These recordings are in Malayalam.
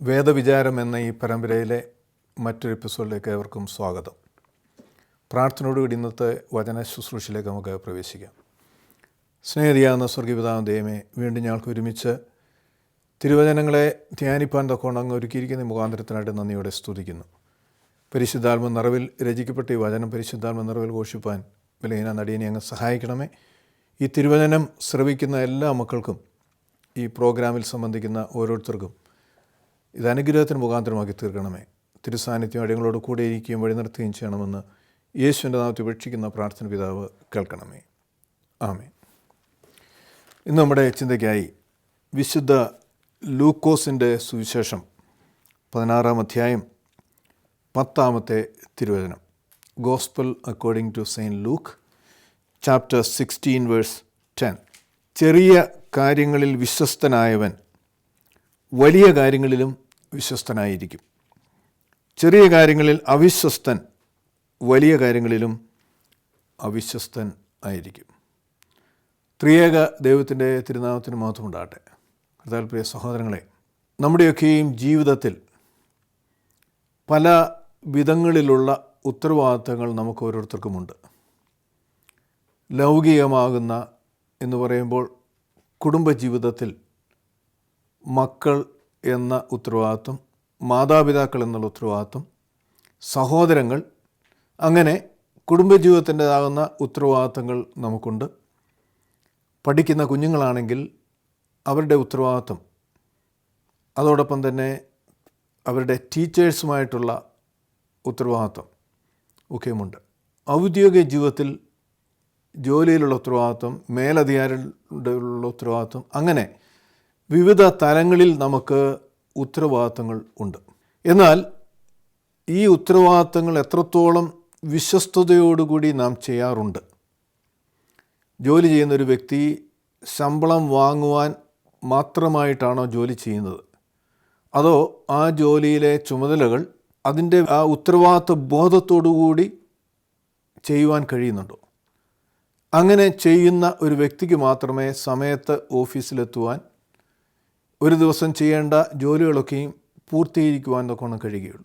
വേദവിചാരം എന്ന ഈ പരമ്പരയിലെ മറ്റൊരു എപ്പിസോഡിലേക്ക് ഏവർക്കും സ്വാഗതം. പ്രാർത്ഥനയോടുകൂടി ഇന്നത്തെ വചന ശുശ്രൂഷയിലേക്ക് നമുക്ക് പ്രവേശിക്കാം. സ്നേഹിയാകുന്ന സ്വർഗീയപിതാവാം ദൈവമേ, വീണ്ടും ഞങ്ങൾക്ക് ഒരുമിച്ച് തിരുവചനങ്ങളെ ധ്യാനിപ്പാൻ തക്കോണം അങ്ങ് ഒരുക്കിയിരിക്കുന്ന മുഖാന്തരത്തിനായിട്ട് നന്ദിയോടെ സ്തുതിക്കുന്നു. പരിശുദ്ധാത്മ നിറവിൽ രചിക്കപ്പെട്ട ഈ വചനം പരിശുദ്ധാത്മ നിറവിൽ ഘോഷിപ്പാൻ വിലഹീന നടിയനെ അങ്ങ് സഹായിക്കണമേ. ഈ തിരുവചനം ശ്രവിക്കുന്ന എല്ലാ മക്കൾക്കും ഈ പ്രോഗ്രാമിൽ സംബന്ധിക്കുന്ന ഓരോരുത്തർക്കും ഇത് അനുഗ്രഹത്തിന് മുഖാന്തരമാക്കി തീർക്കണമേ. തിരുസാന്നിധ്യം അടിയങ്ങളോട് കൂടെ ഇരിക്കുകയും വഴി നിർത്തുകയും ചെയ്യണമെന്ന് യേശുവിൻ്റെ നാമത്തിൽ ഉപേക്ഷിക്കുന്ന പ്രാർത്ഥന പിതാവ് കേൾക്കണമേ. ആമേൻ. ഇന്ന് നമ്മുടെ ചിന്തയ്ക്കായി വിശുദ്ധ ലൂക്കോസിൻ്റെ സുവിശേഷം 16-ാം അധ്യായം 10-ാമത്തെ തിരുവചനം. Gospel according to Saint Luke chapter 16 verse 10. ചെറിയ കാര്യങ്ങളിൽ വിശ്വസ്തനായവൻ വലിയ കാര്യങ്ങളിലും വിശ്വസ്തനായിരിക്കും. ചെറിയ കാര്യങ്ങളിൽ അവിശ്വസ്തൻ വലിയ കാര്യങ്ങളിലും അവിശ്വസ്തൻ ആയിരിക്കും. ത്രിയേക ദൈവത്തിൻ്റെ തിരുനാമത്തിന് മഹത്വമുണ്ടാകട്ടെ. കർത്താവിൽ പ്രിയ സഹോദരങ്ങളെ, നമ്മുടെയൊക്കെയും ജീവിതത്തിൽ പല വിധങ്ങളിലുള്ള ഉത്തരവാദിത്തങ്ങൾ നമുക്ക് ഓരോരുത്തർക്കുമുണ്ട്. ലൗകികമാകുന്ന എന്ന് പറയുമ്പോൾ കുടുംബജീവിതത്തിൽ മക്കൾ എന്ന ഉത്തരവാദിത്വം, മാതാപിതാക്കൾ എന്നുള്ള ഉത്തരവാദിത്വം, സഹോദരങ്ങൾ, അങ്ങനെ കുടുംബജീവിതത്തിൻ്റെതാകുന്ന ഉത്തരവാദിത്തങ്ങൾ നമുക്കുണ്ട്. പഠിക്കുന്ന കുഞ്ഞുങ്ങളാണെങ്കിൽ അവരുടെ ഉത്തരവാദിത്വം, അതോടൊപ്പം തന്നെ അവരുടെ ടീച്ചേഴ്സുമായിട്ടുള്ള ഉത്തരവാദിത്വം ഒക്കെയുമുണ്ട്. ഔദ്യോഗിക ജീവിതത്തിൽ ജോലിയിലുള്ള ഉത്തരവാദിത്വം, മേലധികാരികളുടെ ഉത്തരവാദിത്വം, അങ്ങനെ വിവിധ തലങ്ങളിൽ നമുക്ക് ഉത്തരവാദിത്തങ്ങൾ ഉണ്ട്. എന്നാൽ ഈ ഉത്തരവാദിത്തങ്ങൾ എത്രത്തോളം വിശ്വസ്തയോടുകൂടി നാം ചെയ്യാറുണ്ട്? ജോലി ചെയ്യുന്നൊരു വ്യക്തി ശമ്പളം വാങ്ങുവാൻ മാത്രമായിട്ടാണോ ജോലി ചെയ്യുന്നത്? അതോ ആ ജോലിയിലെ ചുമതലകൾ അതിൻ്റെ ആ ഉത്തരവാദിത്ത ബോധത്തോടുകൂടി ചെയ്യുവാൻ കഴിയുന്നുണ്ടോ? അങ്ങനെ ചെയ്യുന്ന ഒരു വ്യക്തിക്ക് മാത്രമേ സമയത്ത് ഓഫീസിലെത്തുവാൻ, ഒരു ദിവസം ചെയ്യേണ്ട ജോലികളൊക്കെയും പൂർത്തീകരിക്കുവാൻ തൊക്കെ കഴിയുകയുള്ളൂ.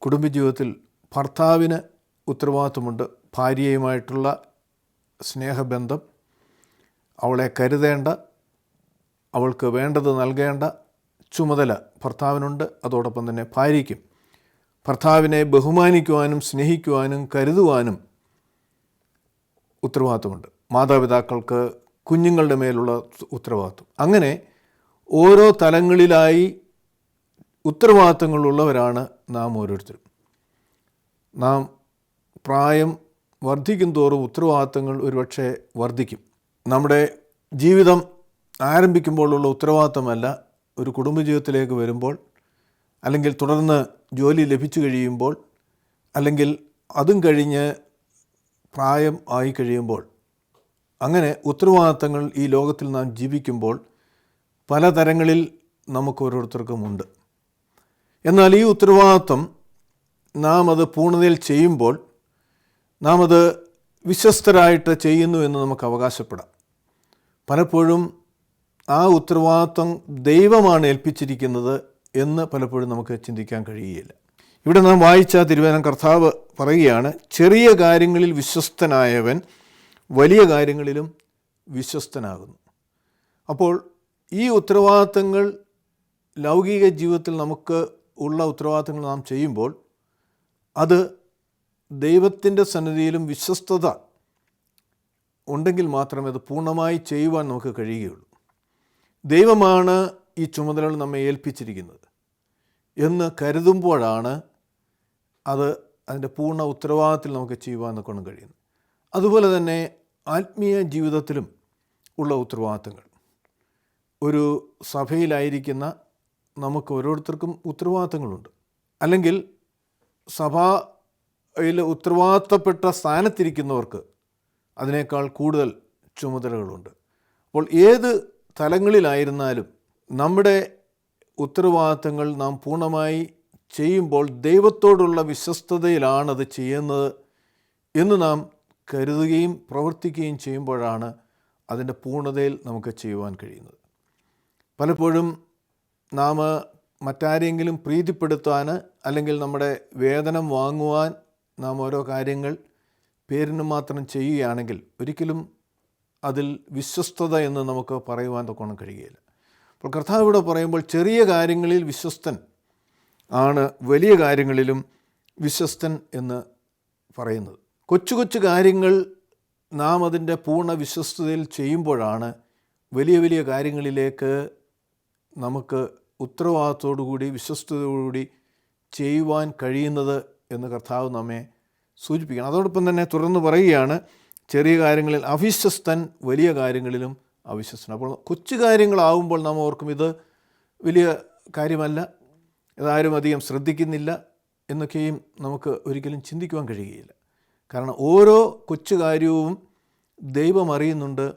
കുടുംബജീവിതത്തിൽ ഭർത്താവിന് ഉത്തരവാദിത്വമുണ്ട്. ഭാര്യയുമായിട്ടുള്ള സ്നേഹബന്ധം, അവളെ കരുതേണ്ട, അവൾക്ക് വേണ്ടത് നൽകേണ്ട ചുമതല ഭർത്താവിനുണ്ട്. അതോടൊപ്പം തന്നെ ഭാര്യയ്ക്കും ഭർത്താവിനെ ബഹുമാനിക്കുവാനും സ്നേഹിക്കുവാനും കരുതുവാനും ഉത്തരവാദിത്വമുണ്ട്. മാതാപിതാക്കൾക്ക് കുഞ്ഞുങ്ങളുടെ മേലുള്ള ഉത്തരവാദിത്വം. അങ്ങനെ ഓരോ തലങ്ങളിലായി ഉത്തരവാദിത്തങ്ങളുള്ളവരാണ് നാം ഓരോരുത്തരും. നാം പ്രായം വർദ്ധിക്കും തോറും ഉത്തരവാദിത്തങ്ങൾ ഒരുപക്ഷെ വർദ്ധിക്കും. നമ്മുടെ ജീവിതം ആരംഭിക്കുമ്പോഴുള്ള ഉത്തരവാദിത്തമല്ല ഒരു കുടുംബജീവിതത്തിലേക്ക് വരുമ്പോൾ, അല്ലെങ്കിൽ തുടർന്ന് ജോലി ലഭിച്ചു കഴിയുമ്പോൾ, അല്ലെങ്കിൽ അതും കഴിഞ്ഞ് പ്രായം ആയി കഴിയുമ്പോൾ, അങ്ങനെ ഉത്തരവാദിത്തങ്ങൾ ഈ ലോകത്തിൽ നാം ജീവിക്കുമ്പോൾ പലതരങ്ങളിൽ നമുക്ക് ഓരോരുത്തർക്കുമുണ്ട്. എന്നാൽ ഈ ഉത്തരവാദിത്വം നാം അത് പൂർണ്ണതയിൽ ചെയ്യുമ്പോൾ നാം അത് വിശ്വസ്തരായിട്ട് ചെയ്യുന്നു എന്ന് നമുക്ക് അവകാശപ്പെടാം. പലപ്പോഴും ആ ഉത്തരവാദിത്വം ദൈവമാണ് ഏൽപ്പിച്ചിരിക്കുന്നത് എന്ന് പലപ്പോഴും നമുക്ക് ചിന്തിക്കാൻ കഴിയുകയില്ല. ഇവിടെ നാം വായിച്ച തിരുവചനം കർത്താവ് പറയുകയാണ്, ചെറിയ കാര്യങ്ങളിൽ വിശ്വസ്തനായവൻ വലിയ കാര്യങ്ങളിലും വിശ്വസ്തനാകുന്നു. അപ്പോൾ ഈ ഉത്തരവാദിത്തങ്ങൾ ലൗകിക ജീവിതത്തിൽ നമുക്ക് ഉള്ള ഉത്തരവാദിത്തങ്ങൾ നാം ചെയ്യുമ്പോൾ അത് ദൈവത്തിൻ്റെ സന്നിധിയിലും വിശ്വസ്തത ഉണ്ടെങ്കിൽ മാത്രമേ അത് പൂർണ്ണമായി ചെയ്യുവാൻ നമുക്ക് കഴിയുകയുള്ളൂ. ദൈവമാണ് ഈ ചുമതലകൾ നമ്മെ ഏൽപ്പിച്ചിരിക്കുന്നത് എന്ന് കരുതുമ്പോഴാണ് അത് അതിൻ്റെ പൂർണ്ണ ഉത്തരവാദിത്തത്തിൽ നമുക്ക് ചെയ്യുവാൻ കൊണ്ട് കഴിയുന്നത്. അതുപോലെ തന്നെ ആത്മീയ ജീവിതത്തിലും ഉള്ള ഉത്തരവാദിത്തങ്ങൾ, ഒരു സഭയിലായിരിക്കുന്ന നമുക്ക് ഓരോരുത്തർക്കും ഉത്തരവാദിത്തങ്ങളുണ്ട്. അല്ലെങ്കിൽ സഭയിൽ ഉത്തരവാദിത്തപ്പെട്ട സ്ഥാനത്തിരിക്കുന്നവർക്ക് അതിനേക്കാൾ കൂടുതൽ ചുമതലകളുണ്ട്. അപ്പോൾ ഏത് തലങ്ങളിലായിരുന്നാലും നമ്മുടെ ഉത്തരവാദിത്തങ്ങൾ നാം പൂർണ്ണമായി ചെയ്യുമ്പോൾ ദൈവത്തോടുള്ള വിശ്വസ്തതയിലാണത് ചെയ്യുന്നത് എന്ന് നാം കരുതുകയും പ്രവർത്തിക്കുകയും ചെയ്യുമ്പോഴാണ് അതിൻ്റെ പൂർണ്ണതയിൽ നമുക്ക് ചെയ്യുവാൻ കഴിയുന്നത്. പലപ്പോഴും നാം മറ്റാരെങ്കിലും പ്രീതിപ്പെടുത്താൻ അല്ലെങ്കിൽ നമ്മുടെ വേതനം വാങ്ങുവാൻ നാം ഓരോ കാര്യങ്ങൾ പേരിന് മാത്രം ചെയ്യുകയാണെങ്കിൽ ഒരിക്കലും അതിൽ വിശ്വസ്തത എന്ന് നമുക്ക് പറയുവാൻ തൊക്കണം കഴിയുകയില്ല. അപ്പോൾ കർത്താവ് ഇവിടെ പറയുമ്പോൾ ചെറിയ കാര്യങ്ങളിൽ വിശ്വസ്തൻ ആണ് വലിയ കാര്യങ്ങളിലും വിശ്വസ്തൻ എന്ന് പറയുന്നത്. കൊച്ചു കൊച്ചു കാര്യങ്ങൾ നാം അതിൻ്റെ പൂർണ്ണ വിശ്വസ്തതയിൽ ചെയ്യുമ്പോഴാണ് വലിയ വലിയ കാര്യങ്ങളിലേക്ക് നമുക്ക് ഉത്തരവാദിത്തോടുകൂടി വിശ്വസ്തയോടുകൂടി ചെയ്യുവാൻ കഴിയുന്നത് എന്ന് കർത്താവ് നമ്മെ സൂചിപ്പിക്കണം. അതോടൊപ്പം തന്നെ തുടർന്ന് പറയുകയാണ്, ചെറിയ കാര്യങ്ങളിൽ അവിശ്വസ്തൻ, വലിയ കാര്യങ്ങളിലും അവിശ്വസ്തൻ. അപ്പോൾ കൊച്ചു കാര്യങ്ങളാവുമ്പോൾ നാം ഓർക്കും ഇത് വലിയ കാര്യമല്ല, ഇതാരും അധികം ശ്രദ്ധിക്കുന്നില്ല എന്നൊക്കെയും നമുക്ക് ഒരിക്കലും ചിന്തിക്കുവാൻ കഴിയുകയില്ല. കാരണം ഓരോ കൊച്ചു കാര്യവും ദൈവം അറിയുന്നുണ്ട്.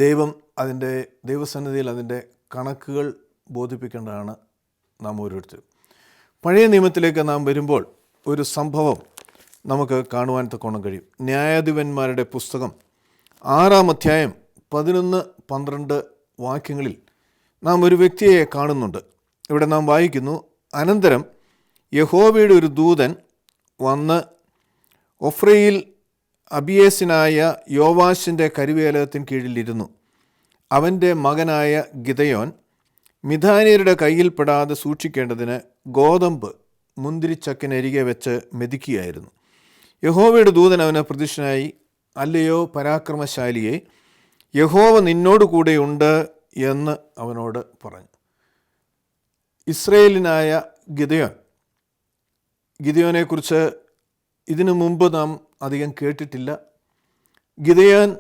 ദൈവം അതിൻ്റെ ദൈവസന്നിധിയിൽ അതിൻ്റെ കണക്കുകൾ ബോധിപ്പിക്കേണ്ടതാണ് നാം ഓരോരുത്തരും. പഴയ നിയമത്തിലേക്ക് നാം വരുമ്പോൾ ഒരു സംഭവം നമുക്ക് കാണുവാൻ തക്കോണം കഴിയും. ന്യായാധിപന്മാരുടെ പുസ്തകം 6-ാം അധ്യായം 11-12 വാക്യങ്ങളിൽ നാം ഒരു വ്യക്തിയെ കാണുന്നുണ്ട്. ഇവിടെ നാം വായിക്കുന്നു, അനന്തരം യഹോവയുടെ ഒരു ദൂതൻ വന്ന് ഒഫ്രയിൽ അബിയേസിനായ യോവാശിൻ്റെ കരുവേലകത്തിന് കീഴിലിരുന്നു. അവൻ്റെ മകനായ ഗിദെയോൻ മിദ്യാന്യരുടെ കയ്യിൽപ്പെടാതെ സൂക്ഷിക്കേണ്ടതിന് ഗോതമ്പ് മുന്തിരിച്ചക്കിനരികെ വെച്ച് മെതിക്കുകയായിരുന്നു. യഹോവയുടെ ദൂതൻ അവന് പ്രത്യക്ഷനായി, അല്ലയോ പരാക്രമശാലിയെ, യഹോവ നിന്നോട് കൂടെയുണ്ട് എന്ന് അവനോട് പറഞ്ഞു. ഇസ്രയേലിനായ ഗിദെയോനെക്കുറിച്ച് ഇതിനു മുമ്പ് നാം അധികം കേട്ടിട്ടില്ല. ഗിദെയോൻ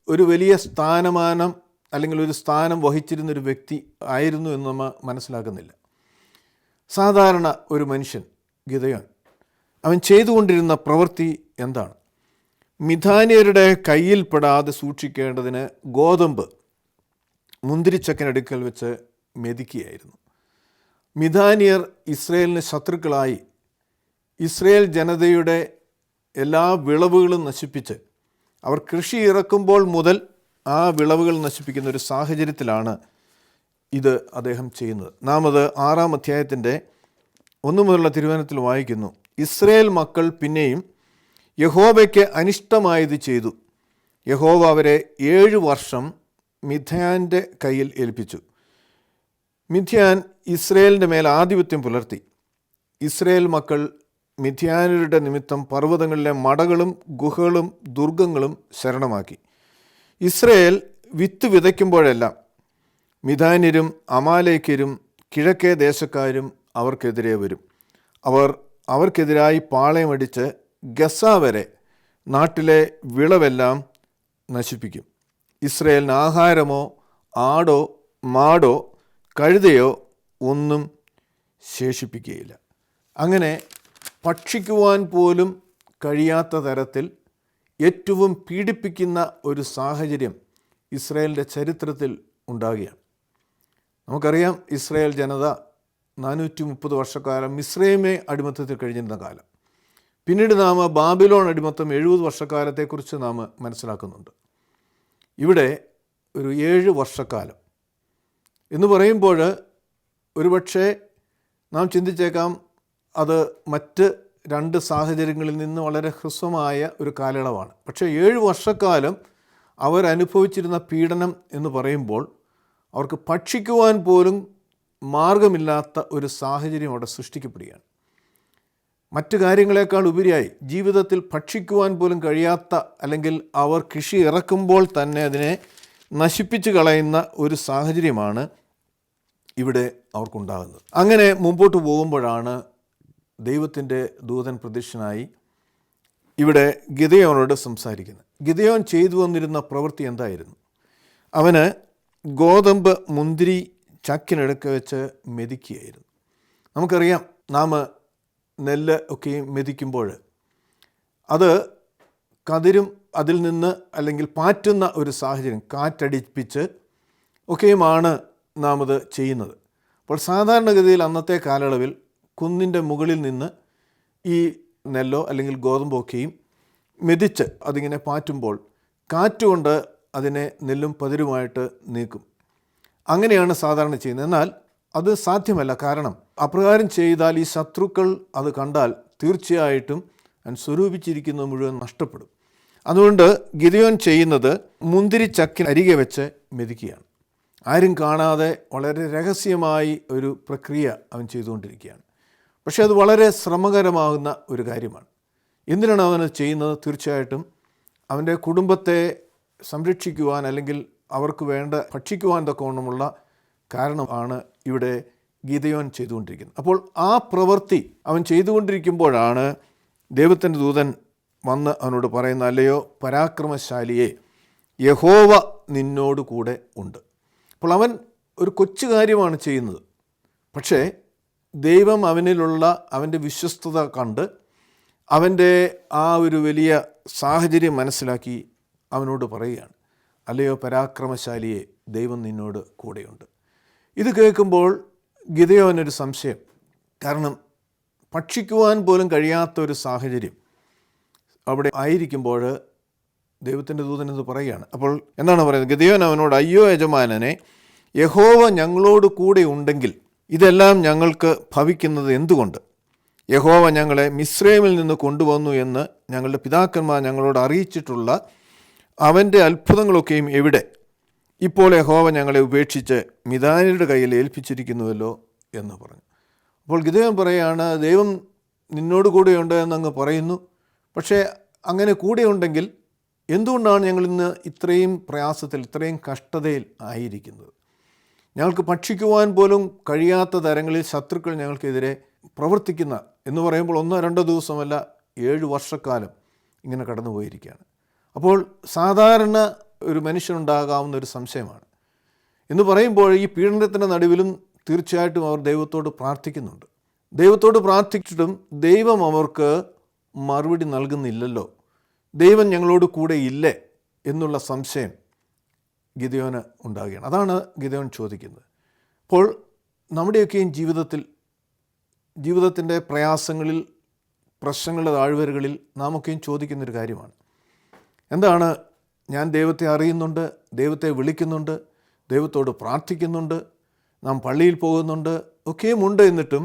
ഒരു വലിയ സ്ഥാനമാനം അല്ലെങ്കിൽ ഒരു സ്ഥാനം വഹിച്ചിരുന്നൊരു വ്യക്തി ആയിരുന്നു എന്ന് നമ്മൾ മനസ്സിലാക്കുന്നില്ല. സാധാരണ ഒരു മനുഷ്യൻ ഗിദെയോൻ, അവൻ ചെയ്തുകൊണ്ടിരുന്ന പ്രവൃത്തി എന്താണ്? മിദ്യാന്യരുടെ കയ്യിൽപ്പെടാതെ സൂക്ഷിക്കേണ്ടതിന് ഗോതമ്പ് മുന്തിരിച്ചക്കിനടുക്കൽ വെച്ച് മെതിക്കുകയായിരുന്നു. മിദ്യാന്യർ ഇസ്രയേലിന് ശത്രുക്കളായി ഇസ്രയേൽ ജനതയുടെ എല്ലാ വിളവുകളും നശിപ്പിച്ച് അവർ കൃഷി ഇറക്കുമ്പോൾ മുതൽ ആ വിളവുകൾ നശിപ്പിക്കുന്ന ഒരു സാഹചര്യത്തിലാണ് ഇത് അദ്ദേഹം ചെയ്യുന്നത്. നാം അത് 6-ാം അധ്യായത്തിൻ്റെ 1 മുതലുള്ള തിരുവചനത്തിൽ വായിക്കുന്നു. ഇസ്രയേൽ മക്കൾ പിന്നെയും യഹോവയ്ക്ക് അനിഷ്ടമായത് ചെയ്തു. യഹോവ അവരെ 7 വർഷം മിദ്യാൻ്റെ കയ്യിൽ ഏൽപ്പിച്ചു. മിദ്യാൻ ഇസ്രയേലിൻ്റെ മേൽ ആധിപത്യം പുലർത്തി. ഇസ്രയേൽ മക്കൾ മിദ്യാന്യരുടെ നിമിത്തം പർവ്വതങ്ങളിലെ മടകളും ഗുഹകളും ദുർഗങ്ങളും ശരണമാക്കി. ഇസ്രയേൽ വിത്ത് വിതയ്ക്കുമ്പോഴെല്ലാം മിദ്യാന്യരും അമാലേക്യരും കിഴക്കേ ദേശക്കാരും അവർക്കെതിരെ വരും. അവർക്കെതിരായി പാളയമടിച്ച് ഗസ വരെ നാട്ടിലെ വിളവെല്ലാം നശിപ്പിക്കും. ഇസ്രയേലിന് ആഹാരമോ ആടോ മാടോ കഴുതയോ ഒന്നും ശേഷിപ്പിക്കുകയില്ല. അങ്ങനെ ഭക്ഷിക്കുവാൻ പോലും കഴിയാത്ത തരത്തിൽ ഏറ്റവും പീഡിപ്പിക്കുന്ന ഒരു സാഹചര്യം ഇസ്രയേലിൻ്റെ ചരിത്രത്തിൽ ഉണ്ടാകുകയാണ്. നമുക്കറിയാം, ഇസ്രയേൽ ജനത 430 വർഷക്കാലം മിസ്രൈമെ അടിമത്തത്തിൽ കഴിഞ്ഞിരുന്ന കാലം. പിന്നീട് നാം ബാബിലോൺ അടിമത്തം 70 വർഷക്കാലത്തെക്കുറിച്ച് നാം മനസ്സിലാക്കുന്നുണ്ട്. ഇവിടെ ഒരു 7 വർഷക്കാലം എന്ന് പറയുമ്പോൾ ഒരുപക്ഷെ നാം ചിന്തിച്ചേക്കാം അത് മറ്റ് 2 സാഹചര്യങ്ങളിൽ നിന്ന് വളരെ ഹ്രസ്വമായ ഒരു കാലയളവാണ്. പക്ഷേ 7 വർഷക്കാലം അവരനുഭവിച്ചിരുന്ന പീഡനം എന്ന് പറയുമ്പോൾ അവർക്ക് ഭക്ഷിക്കുവാൻ പോലും മാർഗമില്ലാത്ത ഒരു സാഹചര്യം അവിടെ സൃഷ്ടിക്കപ്പെടുകയാണ്. മറ്റു കാര്യങ്ങളെക്കാൾ ഉപരിയായി ജീവിതത്തിൽ ഭക്ഷിക്കുവാൻ പോലും കഴിയാത്ത, അല്ലെങ്കിൽ അവർ കൃഷി ഇറക്കുമ്പോൾ തന്നെ അതിനെ നശിപ്പിച്ച് കളയുന്ന ഒരു സാഹചര്യമാണ് ഇവിടെ അവർക്കുണ്ടാകുന്നത്. അങ്ങനെ മുമ്പോട്ട് പോകുമ്പോഴാണ് ദൈവത്തിൻ്റെ ദൂതൻ പ്രത്യക്ഷനായി ഇവിടെ ഗിദെയോനോട് സംസാരിക്കുന്നത്. ഗിദെയോൻ ചെയ്തു വന്നിരുന്ന പ്രവൃത്തി എന്തായിരുന്നു? അവന് ഗോതമ്പ് മുന്തിരി ചക്കിനടുക്ക വെച്ച് മെതിക്കുകയായിരുന്നു. നമുക്കറിയാം, നാം നെല്ല് ഒക്കെ മെതിക്കുമ്പോൾ അത് കതിരും അതിൽ നിന്ന് അല്ലെങ്കിൽ പാറ്റുന്ന ഒരു സാഹചര്യം, കാറ്റടിപ്പിച്ച് ഒക്കെയുമാണ് നാം അത് ചെയ്യുന്നത്. അപ്പോൾ സാധാരണഗതിയിൽ അന്നത്തെ കാലയളവിൽ കുന്നിൻ്റെ മുകളിൽ നിന്ന് ഈ നെല്ലോ അല്ലെങ്കിൽ ഗോതമ്പൊക്കെയും മെതിച്ച് അതിങ്ങനെ പാറ്റുമ്പോൾ കാറ്റുകൊണ്ട് അതിനെ നെല്ലും പതിരുമായിട്ട് നീക്കും. അങ്ങനെയാണ് സാധാരണ ചെയ്യുന്നത്. എന്നാൽ അത് സാധ്യമല്ല. കാരണം അപ്രകാരം ചെയ്താൽ ഈ ശത്രുക്കൾ അത് കണ്ടാൽ തീർച്ചയായിട്ടും സ്വരൂപിച്ചിരിക്കുന്നത് മുഴുവൻ നഷ്ടപ്പെടും. അതുകൊണ്ട് ഗിദെയോൻ ചെയ്യുന്നത് മുന്തിരിച്ചക്കിന് അരികെ വെച്ച് മെതിക്കുകയാണ്. ആരും കാണാതെ വളരെ രഹസ്യമായി ഒരു പ്രക്രിയ അവൻ ചെയ്തുകൊണ്ടിരിക്കുകയാണ്. പക്ഷേ അത് വളരെ ശ്രമകരമാകുന്ന ഒരു കാര്യമാണ്. എന്തിനാണ് അവനത് ചെയ്യുന്നത്? തീർച്ചയായിട്ടും അവൻ്റെ കുടുംബത്തെ സംരക്ഷിക്കുവാൻ, അല്ലെങ്കിൽ അവർക്ക് വേണ്ട ഭക്ഷിക്കുവാൻ തക്കവണ്ണമുള്ള കാരണമാണ് ഇവിടെ ഗിദെയോൻ ചെയ്തുകൊണ്ടിരിക്കുന്നത്. അപ്പോൾ ആ പ്രവൃത്തി അവൻ ചെയ്തുകൊണ്ടിരിക്കുമ്പോഴാണ് ദൈവത്തിൻ്റെ ദൂതൻ വന്ന് അവനോട് പറയുന്ന, അല്ലയോ പരാക്രമശാലിയെ, യഹോവ നിന്നോട് കൂടെ ഉണ്ട്. അപ്പോൾ അവൻ ഒരു കൊച്ചു കാര്യമാണ് ചെയ്യുന്നത്. പക്ഷേ ദൈവം അവനിലുള്ള അവൻ്റെ വിശ്വസ്തത കണ്ട് അവൻ്റെ ആ ഒരു വലിയ സാഹചര്യം മനസ്സിലാക്കി അവനോട് പറയുകയാണ്, അല്ലയോ പരാക്രമശാലിയെ, ദൈവം നിന്നോട് കൂടെയുണ്ട്. ഇത് കേൾക്കുമ്പോൾ ഗിദെയോനൊരു സംശയം. കാരണം ഭക്ഷിക്കുവാൻ പോലും കഴിയാത്തൊരു സാഹചര്യം അവിടെ ആയിരിക്കുമ്പോൾ ദൈവത്തിൻ്റെ ദൂതൻ എന്ന് പറയുകയാണ്. അപ്പോൾ എന്താണ് പറയുന്നത്? ഗിദെയോൻ അവനോട്, അയ്യോ യജമാനനെ, യഹോവ ഞങ്ങളോട് കൂടെ ഉണ്ടെങ്കിൽ ഇതെല്ലാം ഞങ്ങൾക്ക് ഭവിക്കുന്നത് എന്തുകൊണ്ട്? യഹോവ ഞങ്ങളെ മിസ്രൈമിൽ നിന്ന് കൊണ്ടുവന്നു എന്ന് ഞങ്ങളുടെ പിതാക്കന്മാർ ഞങ്ങളോട് അറിയിച്ചിട്ടുള്ള അവൻ്റെ അത്ഭുതങ്ങളൊക്കെയും എവിടെ? ഇപ്പോൾ യഹോവ ഞങ്ങളെ ഉപേക്ഷിച്ച് മിദ്യാന്യരുടെ കയ്യിൽ ഏൽപ്പിച്ചിരിക്കുന്നുവല്ലോ എന്ന് പറഞ്ഞു. അപ്പോൾ ഗിദെയോൻ പറയുകയാണ്, ദൈവം നിന്നോട് കൂടെയുണ്ട് എന്നങ്ങ് പറയുന്നു. പക്ഷേ അങ്ങനെ കൂടെയുണ്ടെങ്കിൽ എന്തുകൊണ്ടാണ് ഞങ്ങളിന്ന് ഇത്രയും പ്രയാസത്തിൽ, ഇത്രയും കഷ്ടതയിൽ ആയിരിക്കുന്നത്? ഞങ്ങൾക്ക് ഭക്ഷിക്കുവാൻ പോലും കഴിയാത്ത തരങ്ങളിൽ ശത്രുക്കൾ ഞങ്ങൾക്കെതിരെ പ്രവർത്തിക്കുന്ന എന്ന് പറയുമ്പോൾ 1-2 ദിവസമല്ല, 7 വർഷക്കാലം ഇങ്ങനെ കടന്നുപോയിരിക്കുകയാണ്. അപ്പോൾ സാധാരണ ഒരു മനുഷ്യനുണ്ടാകാവുന്ന ഒരു സംശയമാണ്. എന്ന് പറയുമ്പോൾ ഈ പീഡനത്തിൻ്റെ നടുവിലും തീർച്ചയായിട്ടും അവർ ദൈവത്തോട് പ്രാർത്ഥിക്കുന്നുണ്ട്. ദൈവത്തോട് പ്രാർത്ഥിച്ചിട്ടും ദൈവം അവർക്ക് മറുപടി നൽകുന്നില്ലല്ലോ, ദൈവം ഞങ്ങളോട് കൂടെ ഇല്ലേ എന്നുള്ള സംശയം ഗിദെയോന് ഉണ്ടാകുകയാണ്. അതാണ് ഗിദെയോൻ ചോദിക്കുന്നത്. അപ്പോൾ നമ്മുടെയൊക്കെയും ജീവിതത്തിൻ്റെ പ്രയാസങ്ങളിൽ, പ്രശ്നങ്ങളുടെ താഴ്വരകളിൽ നാമൊക്കെയും ചോദിക്കുന്നൊരു കാര്യമാണ്, എന്താണ്, ഞാൻ ദൈവത്തെ അറിയുന്നുണ്ട്, ദൈവത്തെ വിളിക്കുന്നുണ്ട്, ദൈവത്തോട് പ്രാർത്ഥിക്കുന്നുണ്ട്, നാം പള്ളിയിൽ പോകുന്നുണ്ട്, ഒക്കെയുമുണ്ട്, എന്നിട്ടും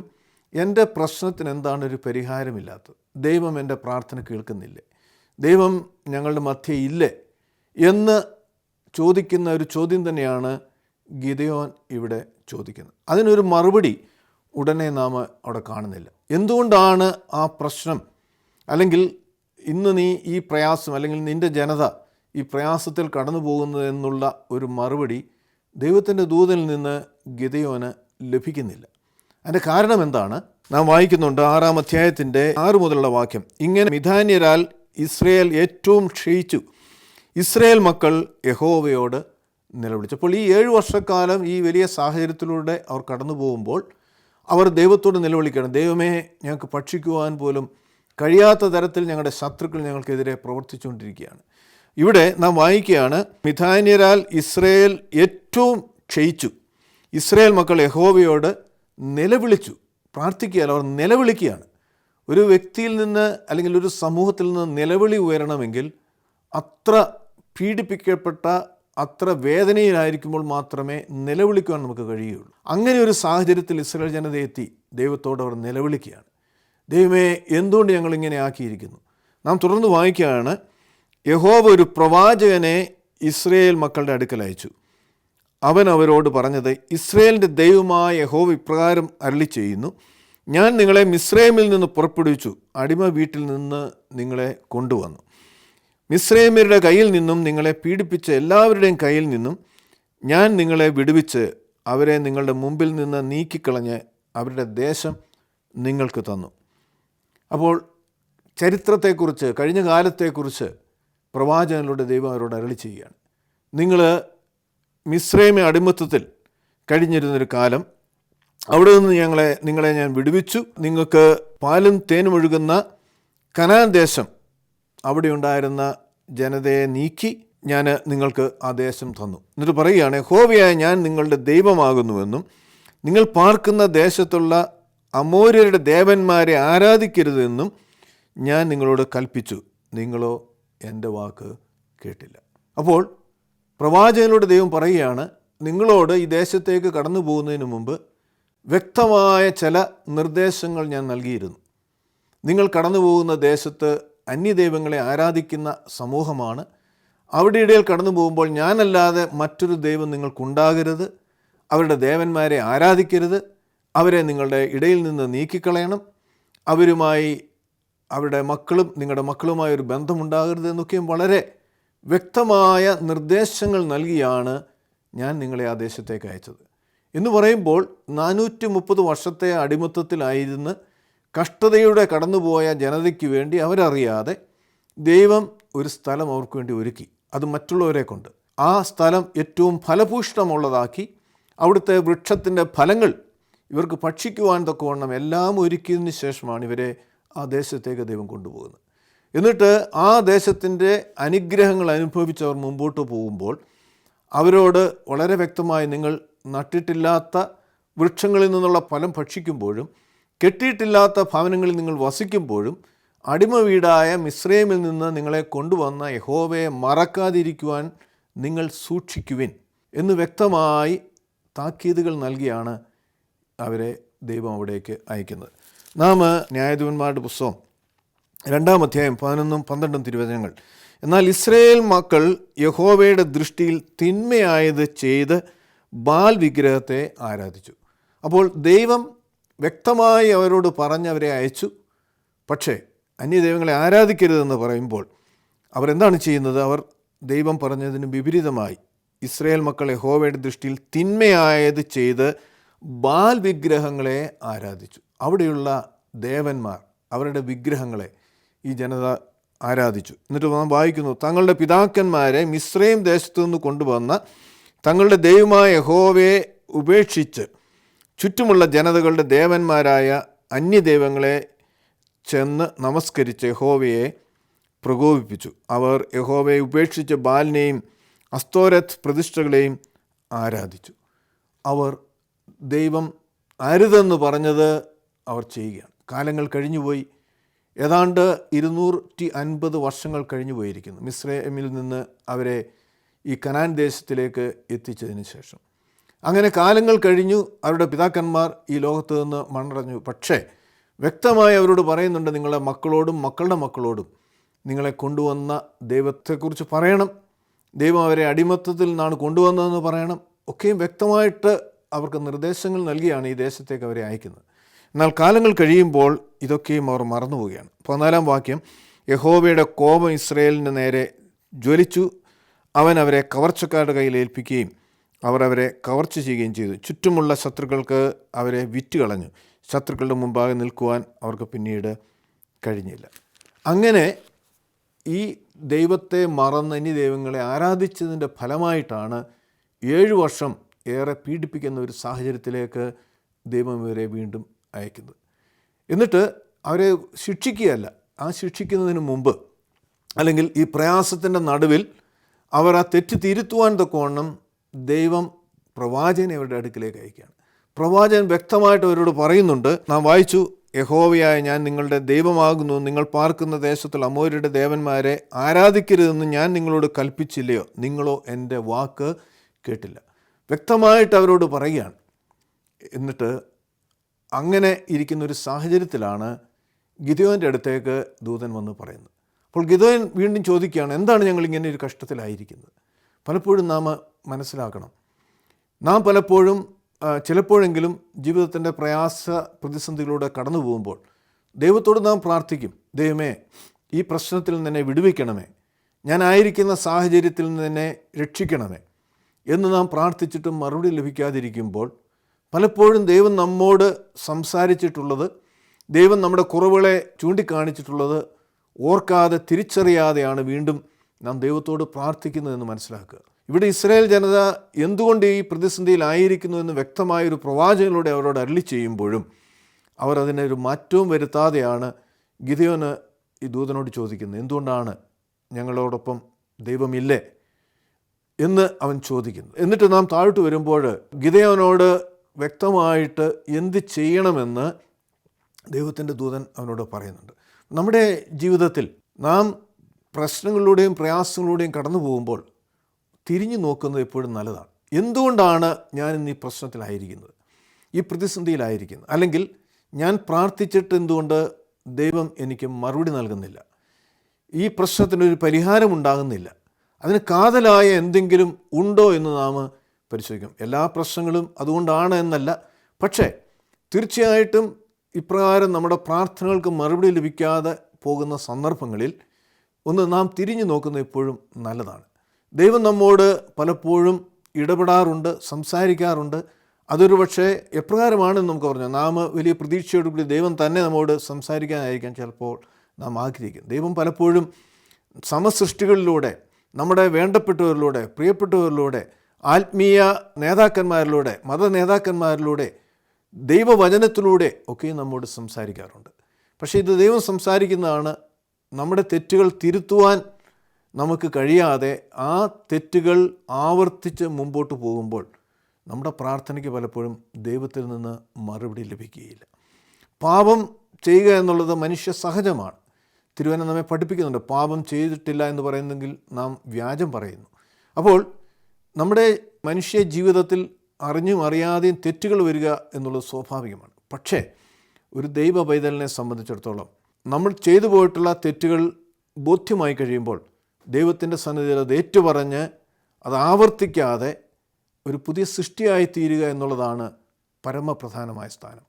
എൻ്റെ പ്രശ്നത്തിന് എന്താണ് ഒരു പരിഹാരമില്ലാത്തത്? ദൈവം എൻ്റെ പ്രാർത്ഥന കേൾക്കുന്നില്ലേ? ദൈവം ഞങ്ങളുടെ മധ്യേ ഇല്ലേ എന്ന് ചോദിക്കുന്ന ഒരു ചോദ്യം തന്നെയാണ് ഗിദെയോൻ ഇവിടെ ചോദിക്കുന്നത്. അതിനൊരു മറുപടി ഉടനെ നാം അവിടെ കാണുന്നില്ല. എന്തുകൊണ്ടാണ് ആ പ്രശ്നം, അല്ലെങ്കിൽ ഇന്ന് നീ ഈ പ്രയാസം, അല്ലെങ്കിൽ നിൻ്റെ ജനത ഈ പ്രയാസത്തിൽ കടന്നു പോകുന്നത് എന്നുള്ള ഒരു മറുപടി ദൈവത്തിൻ്റെ ദൂതനിൽ നിന്ന് ഗിദെയോന് ലഭിക്കുന്നില്ല. അതിൻ്റെ കാരണം എന്താണ്? നാം വായിക്കുന്നുണ്ട് 6-ാം അധ്യായത്തിൻ്റെ 6 മുതലുള്ള വാക്യം. ഇങ്ങനെ മിദ്യാന്യരാൽ ഇസ്രായേൽ ഏറ്റവും ക്ഷയിച്ചു, ഇസ്രായേൽ മക്കൾ യഹോവയോട് നിലവിളിച്ചു. അപ്പോൾ ഈ 7 വർഷക്കാലം ഈ വലിയ സാഹചര്യത്തിലൂടെ അവർ കടന്നു പോകുമ്പോൾ അവർ ദൈവത്തോട് നിലവിളിക്കണം, ദൈവമേ, ഞങ്ങൾക്ക് ഭക്ഷിക്കുവാൻ പോലും കഴിയാത്ത തരത്തിൽ ഞങ്ങളുടെ ശത്രുക്കൾ ഞങ്ങൾക്കെതിരെ പ്രവർത്തിച്ചുകൊണ്ടിരിക്കുകയാണ്. ഇവിടെ നാം വായിക്കുകയാണ്, മിദ്യാന്യരാൽ ഇസ്രായേൽ ഏറ്റവും ക്ഷയിച്ചു, ഇസ്രായേൽ മക്കൾ യഹോവയോട് നിലവിളിച്ചു. പ്രാർത്ഥിക്കുകയല്ല, അവർ നിലവിളിക്കുകയാണ്. ഒരു വ്യക്തിയിൽ നിന്ന്, അല്ലെങ്കിൽ ഒരു സമൂഹത്തിൽ നിന്ന് നിലവിളി ഉയരണമെങ്കിൽ അത്ര പീഡിപ്പിക്കപ്പെട്ട, അത്ര വേദനയിലായിരിക്കുമ്പോൾ മാത്രമേ നിലവിളിക്കുവാൻ നമുക്ക് കഴിയുകയുള്ളൂ. അങ്ങനെ ഒരു സാഹചര്യത്തിൽ ഇസ്രായേൽ ജനത എത്തി ദൈവത്തോട് അവർ നിലവിളിക്കുകയാണ്, ദൈവമേ, എന്തുകൊണ്ട് ഞങ്ങളിങ്ങനെ ആക്കിയിരിക്കുന്നു? നാം തുടർന്ന് വായിക്കുകയാണ്, യഹോവ ഒരു പ്രവാചകനെ ഇസ്രായേൽ മക്കളുടെ അടുക്കൽ അയച്ചു. അവൻ അവരോട് പറഞ്ഞത്, ഇസ്രായേലിൻ്റെ ദൈവമായ യഹോവ ഇപ്രകാരം അരുളി ചെയ്യുന്നു, ഞാൻ നിങ്ങളെ മിസ്രൈമിൽ നിന്ന് പുറപ്പെടുവിച്ചു, അടിമ വീട്ടിൽ നിന്ന് നിങ്ങളെ കൊണ്ടുവന്നു. മിസ്രൈമ്യരുടെ കയ്യിൽ നിന്നും, നിങ്ങളെ പീഡിപ്പിച്ച എല്ലാവരുടെയും കയ്യിൽ നിന്നും ഞാൻ നിങ്ങളെ വിടുവിച്ച് അവരെ നിങ്ങളുടെ മുമ്പിൽ നിന്ന് നീക്കിക്കളഞ്ഞ് അവരുടെ ദേശം നിങ്ങൾക്ക് തന്നു. അപ്പോൾ ചരിത്രത്തെക്കുറിച്ച്, കഴിഞ്ഞ കാലത്തെക്കുറിച്ച് പ്രവാചകനിലൂടെ ദൈവം അവരോട് അരുളി ചെയ്യുകയാണ്. നിങ്ങൾ മിസ്രൈമ അടിമത്തത്തിൽ കഴിഞ്ഞിരുന്നൊരു കാലം, അവിടെ നിന്ന് നിങ്ങളെ ഞാൻ വിടുവിച്ചു. നിങ്ങൾക്ക് പാലും തേനും ഒഴുകുന്ന കനാൻ ദേശം, അവിടെ ഉണ്ടായിരുന്ന ജനതയെ നീക്കി ഞാൻ നിങ്ങൾക്ക് ആ ദേശം തന്നു. എന്നിട്ട് പറയുകയാണ്, യഹോവയായ ഞാൻ നിങ്ങളുടെ ദൈവമാകുന്നുവെന്നും നിങ്ങൾ പാർക്കുന്ന ദേശത്തുള്ള അമോര്യരുടെ ദേവന്മാരെ ആരാധിക്കരുതെന്നും ഞാൻ നിങ്ങളോട് കൽപ്പിച്ചു, നിങ്ങളോ എൻ്റെ വാക്ക് കേട്ടില്ല. അപ്പോൾ പ്രവാചകനോട് ദൈവം പറയുകയാണ്, നിങ്ങളോട് ഈ ദേശത്തേക്ക് കടന്നു പോകുന്നതിന് മുമ്പ് വ്യക്തമായ ചില നിർദ്ദേശങ്ങൾ ഞാൻ നൽകിയിരുന്നു. നിങ്ങൾ കടന്നു പോകുന്ന ദേശത്ത് അന്യദൈവങ്ങളെ ആരാധിക്കുന്ന സമൂഹമാണ്. അവിടെ ഇടയിൽ കടന്നു പോകുമ്പോൾ ഞാനല്ലാതെ മറ്റൊരു ദൈവം നിങ്ങൾക്കുണ്ടാകരുത്. അവരുടെ ദേവന്മാരെ ആരാധിക്കരുത്. അവരെ നിങ്ങളുടെ ഇടയിൽ നിന്ന് നീക്കിക്കളയണം. അവരുമായി അവരുടെ മക്കളും നിങ്ങളുടെ മക്കളുമായി ഒരു ബന്ധമുണ്ടാകരുത് എന്നൊക്കെയും വളരെ വ്യക്തമായ നിർദ്ദേശങ്ങൾ നൽകിയാണ് ഞാൻ നിങ്ങളെ ആ ദേശത്തേക്ക് അയച്ചത്. എന്ന് പറയുമ്പോൾ 430 വർഷത്തെ അടിമത്തത്തിലായിരുന്ന് കഷ്ടതയുടെ കടന്നുപോയ ജനതയ്ക്ക് വേണ്ടി അവരറിയാതെ ദൈവം ഒരു സ്ഥലം അവർക്ക് വേണ്ടി ഒരുക്കി. അത് മറ്റുള്ളവരെ കൊണ്ട് ആ സ്ഥലം ഏറ്റവും ഫലഭൂഷ്ടമുള്ളതാക്കി അവിടുത്തെ വൃക്ഷത്തിൻ്റെ ഫലങ്ങൾ ഇവർക്ക് ഭക്ഷിക്കുവാൻ തക്കവണ്ണം എല്ലാം ഒരുക്കിയതിന് ശേഷമാണ് ഇവരെ ആ ദേശത്തേക്ക് ദൈവം കൊണ്ടുപോകുന്നത്. എന്നിട്ട് ആ ദേശത്തിൻ്റെ അനുഗ്രഹങ്ങൾ അനുഭവിച്ചവർ മുമ്പോട്ട് പോകുമ്പോൾ അവരോട് വളരെ വ്യക്തമായി നിങ്ങൾ നട്ടിട്ടില്ലാത്ത വൃക്ഷങ്ങളിൽ നിന്നുള്ള ഫലം ഭക്ഷിക്കുമ്പോഴും കെട്ടിയിട്ടില്ലാത്ത ഭവനങ്ങളിൽ നിങ്ങൾ വസിക്കുമ്പോഴും അടിമ വീടായ മിസ്രൈമിൽ നിന്ന് നിങ്ങളെ കൊണ്ടുവന്ന യഹോവയെ മറക്കാതിരിക്കുവാൻ നിങ്ങൾ സൂക്ഷിക്കുവിൻ എന്ന് വ്യക്തമായി താക്കീതുകൾ നൽകിയാണ് അവരെ ദൈവം അവിടേക്ക് അയക്കുന്നത്. നാം ന്യായാധിപന്മാരുടെ പുസ്തകം 2-ാം അധ്യായം 11-12 തിരുവചനങ്ങൾ. എന്നാൽ ഇസ്രായേൽ മക്കൾ യഹോവയുടെ ദൃഷ്ടിയിൽ തിന്മയായത് ചെയ്ത് ബാൽ വിഗ്രഹത്തെ ആരാധിച്ചു. അപ്പോൾ ദൈവം വ്യക്തമായി അവരോട് പറഞ്ഞവരെ അയച്ചു. പക്ഷേ അന്യദൈവങ്ങളെ ആരാധിക്കരുതെന്ന് പറയുമ്പോൾ അവരെന്താണ് ചെയ്യുന്നത്? അവർ ദൈവം പറഞ്ഞതിന് വിപരീതമായി ഇസ്രായേൽ മക്കൾ യഹോവയുടെ ദൃഷ്ടിയിൽ തിന്മയായത് ചെയ്ത് ബാൽ വിഗ്രഹങ്ങളെ ആരാധിച്ചു. അവിടെയുള്ള ദേവന്മാർ, അവരുടെ വിഗ്രഹങ്ങളെ ഈ ജനത ആരാധിച്ചു. എന്നിട്ട് നാം വായിക്കുന്നു, തങ്ങളുടെ പിതാക്കന്മാരെ മിസ്രൈം ദേശത്തു നിന്ന് കൊണ്ടുവന്ന തങ്ങളുടെ ദൈവമായ യഹോവയെ ഉപേക്ഷിച്ച് ചുറ്റുമുള്ള ജനതകളുടെ ദേവന്മാരായ അന്യദൈവങ്ങളെ ചെന്ന് നമസ്കരിച്ച് യഹോവയെ പ്രകോപിപ്പിച്ചു. അവർ യഹോവയെ ഉപേക്ഷിച്ച് ബാലിനെയും അസ്തോരത്ത് പ്രതിഷ്ഠകളെയും ആരാധിച്ചു. അവർ ദൈവം അരുതെന്ന് പറഞ്ഞത് അവർ ചെയ്യുകയാണ്. കാലങ്ങൾ കഴിഞ്ഞുപോയി. ഏതാണ്ട് 250 വർഷങ്ങൾ കഴിഞ്ഞു പോയിരിക്കുന്നു മിസ്രൈമിൽ നിന്ന് അവരെ ഈ കനാൻ ദേശത്തിലേക്ക് എത്തിച്ചതിന് ശേഷം. അങ്ങനെ കാലങ്ങൾ കഴിഞ്ഞു. അവരുടെ പിതാക്കന്മാർ ഈ ലോകത്ത് നിന്ന് മണ്ണടഞ്ഞു. പക്ഷേ വ്യക്തമായി അവരോട് പറയുന്നുണ്ട്, നിങ്ങളുടെ മക്കളോടും മക്കളുടെ മക്കളോടും നിങ്ങളെ കൊണ്ടുവന്ന ദൈവത്തെക്കുറിച്ച് പറയണം. ദൈവം അവരെ അടിമത്തത്തിൽ നിന്നാണ് കൊണ്ടുവന്നതെന്ന് പറയണം. ഒക്കെയും വ്യക്തമായിട്ട് അവർക്ക് നിർദ്ദേശങ്ങൾ നൽകിയാണ് ഈ ദേശത്തേക്ക് അവരെ അയക്കുന്നത്. എന്നാൽ കാലങ്ങൾ കഴിയുമ്പോൾ ഇതൊക്കെയും അവർ മറന്നുപോവുകയാണ്. 14-ാം വാക്യം, യഹോവയുടെ കോപം ഇസ്രായേലിന് നേരെ ജ്വലിച്ചു. അവൻ അവരെ കവർച്ചക്കാരുടെ കയ്യിൽ ഏൽപ്പിക്കുകയും അവർ അവരെ കവർച്ച ചെയ്യുകയും ചെയ്തു. ചുറ്റുമുള്ള ശത്രുക്കൾക്ക് അവരെ വിറ്റുകളഞ്ഞു. ശത്രുക്കളുടെ മുമ്പാകെ നിൽക്കുവാൻ അവർക്ക് പിന്നീട് കഴിഞ്ഞില്ല. അങ്ങനെ ഈ ദൈവത്തെ മറന്ന് ഇനി ദൈവങ്ങളെ ആരാധിച്ചതിൻ്റെ ഫലമായിട്ടാണ് 7 വർഷം ഏറെ പീഡിപ്പിക്കുന്ന ഒരു സാഹചര്യത്തിലേക്ക് ദൈവം ഇവരെ വീണ്ടും അയക്കുന്നത്. എന്നിട്ട് അവരെ ശിക്ഷിക്കുകയല്ല, ആ ശിക്ഷിക്കുന്നതിന് മുമ്പ് അല്ലെങ്കിൽ ഈ പ്രയാസത്തിൻ്റെ നടുവിൽ അവർ ആ തെറ്റ് തിരുത്തുവാൻ തക്കവണ്ണം ദൈവം പ്രവാചകനെ അവരുടെ അടുക്കിലേക്ക് അയക്കുകയാണ്. പ്രവാചകൻ വ്യക്തമായിട്ട് അവരോട് പറയുന്നുണ്ട്. നാം വായിച്ചു, യഹോവയായ ഞാൻ നിങ്ങളുടെ ദൈവമാകുന്നു. നിങ്ങൾ പാർക്കുന്ന ദേശത്തുള്ള അമോര്യരുടെ ദേവന്മാരെ ആരാധിക്കരുതെന്ന് ഞാൻ നിങ്ങളോട് കൽപ്പിച്ചില്ലയോ? നിങ്ങളോ എൻ്റെ വാക്ക് കേട്ടില്ല. വ്യക്തമായിട്ട് അവരോട് പറയുകയാണ്. എന്നിട്ട് അങ്ങനെ ഇരിക്കുന്നൊരു സാഹചര്യത്തിലാണ് ഗിദെയോൻ്റെ അടുത്തേക്ക് ദൂതൻ വന്ന് പറയുന്നത്. അപ്പോൾ ഗിദെയോൻ വീണ്ടും ചോദിക്കുകയാണ്, എന്താണ് ഞങ്ങൾ ഇങ്ങനെ ഒരു കഷ്ടത്തിലായിരിക്കുന്നത്? പലപ്പോഴും നാം മനസ്സിലാക്കണം, നാം പലപ്പോഴും ചിലപ്പോഴെങ്കിലും ജീവിതത്തിൻ്റെ പ്രയാസ പ്രതിസന്ധികളിലൂടെ കടന്നു പോകുമ്പോൾ ദൈവത്തോട് നാം പ്രാർത്ഥിക്കും, ദൈവമേ ഈ പ്രശ്നത്തിൽ നിന്ന് എന്നെ വിടുവിക്കണമേ, ഞാനായിരിക്കുന്ന സാഹചര്യത്തിൽ നിന്ന് എന്നെ രക്ഷിക്കണമേ എന്ന് നാം പ്രാർത്ഥിച്ചിട്ടും മറുപടി ലഭിക്കാതിരിക്കുമ്പോൾ പലപ്പോഴും ദൈവം നമ്മോട് സംസാരിച്ചിട്ടുള്ളത്, ദൈവം നമ്മുടെ കുറവുകളെ ചൂണ്ടിക്കാണിച്ചിട്ടുള്ളത് ഓർക്കാതെ തിരിച്ചറിയാതെയാണ് വീണ്ടും നാം ദൈവത്തോട് പ്രാർത്ഥിക്കുന്നതെന്ന് മനസ്സിലാക്കുക. ഇവിടെ ഇസ്രായേൽ ജനത എന്തുകൊണ്ട് ഈ പ്രതിസന്ധിയിലായിരിക്കുന്നു എന്ന് വ്യക്തമായൊരു പ്രവാചകനിലൂടെ അവരോട് അരുളി ചെയ്യുമ്പോഴും അവർ അതിനൊരു മാറ്റവും വരുത്താതെയാണ് ഗിദെയോന് ഈ ദൂതനോട് ചോദിക്കുന്നത്, എന്തുകൊണ്ടാണ് ഞങ്ങളോടൊപ്പം ദൈവമില്ലേ എന്ന് അവൻ ചോദിക്കുന്നു. എന്നിട്ട് നാം താഴോട്ട് വരുമ്പോൾ ഗിദെയോനോട് വ്യക്തമായിട്ട് എന്ത് ചെയ്യണമെന്ന് ദൈവത്തിൻ്റെ ദൂതൻ അവനോട് പറയുന്നുണ്ട്. നമ്മുടെ ജീവിതത്തിൽ നാം പ്രശ്നങ്ങളിലൂടെയും പ്രയാസങ്ങളിലൂടെയും കടന്നു പോകുമ്പോൾ തിരിഞ്ഞു നോക്കുന്നത് എപ്പോഴും നല്ലതാണ്. എന്തുകൊണ്ടാണ് ഞാൻ ഇന്ന് ഈ പ്രശ്നത്തിലായിരിക്കുന്നത്? ഈ പ്രതിസന്ധിയിലായിരിക്കുന്നത്? അല്ലെങ്കിൽ ഞാൻ പ്രാർത്ഥിച്ചിട്ട് എന്തുകൊണ്ട് ദൈവം എനിക്ക് മറുപടി നൽകുന്നില്ല? ഈ പ്രശ്നത്തിനൊരു പരിഹാരം ഉണ്ടാകുന്നില്ല. അതിന് കാതലായ എന്തെങ്കിലും ഉണ്ടോ എന്ന് നാം പരിശോധിക്കും. എല്ലാ പ്രശ്നങ്ങളും അതുകൊണ്ടാണ് എന്നല്ല, പക്ഷേ തീർച്ചയായിട്ടും ഇപ്രകാരം നമ്മുടെ പ്രാർത്ഥനകൾക്ക് മറുപടി ലഭിക്കാതെ പോകുന്ന സന്ദർഭങ്ങളിൽ ഒന്ന് നാം തിരിഞ്ഞു നോക്കുന്നത് എപ്പോഴും നല്ലതാണ്. ദൈവം നമ്മോട് പലപ്പോഴും ഇടപെടാറുണ്ട്, സംസാരിക്കാറുണ്ട്. അതൊരു പക്ഷേ എപ്രകാരമാണെന്ന് നമുക്ക് പറഞ്ഞു, നാം വലിയ പ്രതീക്ഷയോടുകൂടി ദൈവം തന്നെ നമ്മോട് സംസാരിക്കാനായിരിക്കാം ചിലപ്പോൾ നാം ആഗ്രഹിക്കും. ദൈവം പലപ്പോഴും സമസൃഷ്ടികളിലൂടെ, നമ്മുടെ വേണ്ടപ്പെട്ടവരിലൂടെ, പ്രിയപ്പെട്ടവരിലൂടെ, ആത്മീയ നേതാക്കന്മാരിലൂടെ, മത നേതാക്കന്മാരിലൂടെ, ദൈവവചനത്തിലൂടെ ഒക്കെ നമ്മോട് സംസാരിക്കാറുണ്ട്. പക്ഷേ ഇത് ദൈവം സംസാരിക്കുന്നതാണ്. നമ്മുടെ തെറ്റുകൾ തിരുത്തുവാൻ നമുക്ക് കഴിയാതെ ആ തെറ്റുകൾ ആവർത്തിച്ച് മുമ്പോട്ട് പോകുമ്പോൾ നമ്മുടെ പ്രാർത്ഥനയ്ക്ക് പലപ്പോഴും ദൈവത്തിൽ നിന്ന് മറുപടി ലഭിക്കുകയില്ല. പാപം ചെയ്യുക എന്നുള്ളത് മനുഷ്യ സഹജമാണ്. തിരുവചനം നമ്മെ പഠിപ്പിക്കുന്നുണ്ട്, പാപം ചെയ്തിട്ടില്ല എന്ന് പറയുന്നെങ്കിൽ നാം വ്യാജം പറയുന്നു. അപ്പോൾ നമ്മുടെ മനുഷ്യ ജീവിതത്തിൽ അറിഞ്ഞും അറിയാതെയും തെറ്റുകൾ വരിക എന്നുള്ളത് സ്വാഭാവികമാണ്. പക്ഷേ ഒരു ദൈവ പൈതലിനെ സംബന്ധിച്ചിടത്തോളം നമ്മൾ ചെയ്തു പോയിട്ടുള്ള തെറ്റുകൾ ബോധ്യമായി കഴിയുമ്പോൾ ദൈവത്തിൻ്റെ സന്നിധിയിൽ അത് ഏറ്റുപറഞ്ഞ് അത് ആവർത്തിക്കാതെ ഒരു പുതിയ സൃഷ്ടിയായി തീരുക എന്നുള്ളതാണ് പരമപ്രധാനമായ സ്ഥാനം.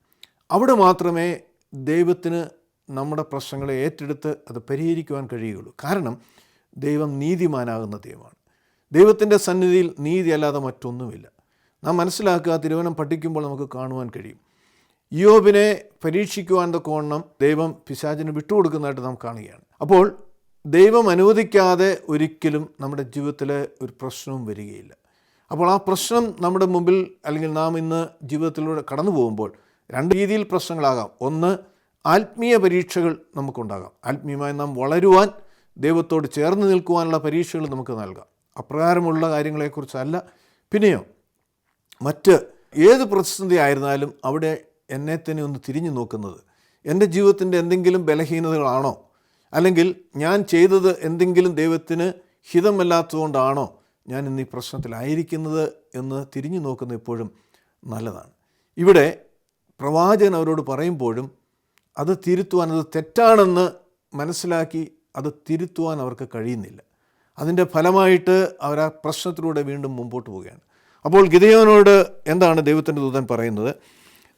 അവിടെ മാത്രമേ ദൈവത്തിന് നമ്മുടെ പ്രശ്നങ്ങളെ ഏറ്റെടുത്ത് അത് പരിഹരിക്കുവാൻ കഴിയുകയുള്ളൂ. കാരണം ദൈവം നീതിമാനാകുന്ന ദൈവമാണ്. ദൈവത്തിൻ്റെ സന്നിധിയിൽ നീതി അല്ലാതെ മറ്റൊന്നുമില്ല. നാം മനസ്സിലാക്കുക, തിരുവചനം പഠിക്കുമ്പോൾ നമുക്ക് കാണുവാൻ കഴിയും. യോബിനെ പരീക്ഷിക്കുവാൻ തക്കവണ്ണം ദൈവം പിശാചിന് വിട്ടുകൊടുക്കുന്നതായിട്ട് നാം കാണുകയാണ്. അപ്പോൾ ദൈവം അനുവദിക്കാതെ ഒരിക്കലും നമ്മുടെ ജീവിതത്തിൽ ഒരു പ്രശ്നവും വരികയില്ല. അപ്പോൾ ആ പ്രശ്നം നമ്മുടെ മുമ്പിൽ, അല്ലെങ്കിൽ നാം ഇന്ന് ജീവിതത്തിലൂടെ കടന്നു പോകുമ്പോൾ രണ്ട് രീതിയിൽ പ്രശ്നങ്ങളാകാം. ഒന്ന്, ആത്മീയ പരീക്ഷകൾ നമുക്കുണ്ടാകാം. ആത്മീയമായി നാം വളരുവാൻ, ദൈവത്തോട് ചേർന്ന് നിൽക്കുവാനുള്ള പരീക്ഷകൾ നമുക്ക് നൽകാം. അപ്രകാരമുള്ള കാര്യങ്ങളെക്കുറിച്ചല്ല. പിന്നെയോ മറ്റ് ഏത് പ്രതിസന്ധി ആയിരുന്നാലും അവിടെ എന്നെ തന്നെ ഒന്ന് തിരിഞ്ഞു നോക്കുന്നത്, എൻ്റെ ജീവിതത്തിൻ്റെ എന്തെങ്കിലും ബലഹീനതകളാണോ, അല്ലെങ്കിൽ ഞാൻ ചെയ്തത് എന്തെങ്കിലും ദൈവത്തിന് ഹിതമല്ലാത്തതുകൊണ്ടാണോ ഞാൻ ഇന്ന് ഈ പ്രശ്നത്തിലായിരിക്കുന്നത് എന്ന് തിരിഞ്ഞു നോക്കുന്നത് എപ്പോഴും നല്ലതാണ്. ഇവിടെ പ്രവാചകൻ അവരോട് പറയുമ്പോഴും അത് തിരുത്തുവാൻ, അത് തെറ്റാണെന്ന് മനസ്സിലാക്കി അത് തിരുത്തുവാൻ അവർക്ക് കഴിയുന്നില്ല. അതിൻ്റെ ഫലമായിട്ട് അവർ ആ പ്രശ്നത്തിലൂടെ വീണ്ടും മുമ്പോട്ട് പോവുകയാണ്. അപ്പോൾ ഗിദെയോനോട് എന്താണ് ദൈവത്തിൻ്റെ ദൂതൻ പറയുന്നത്?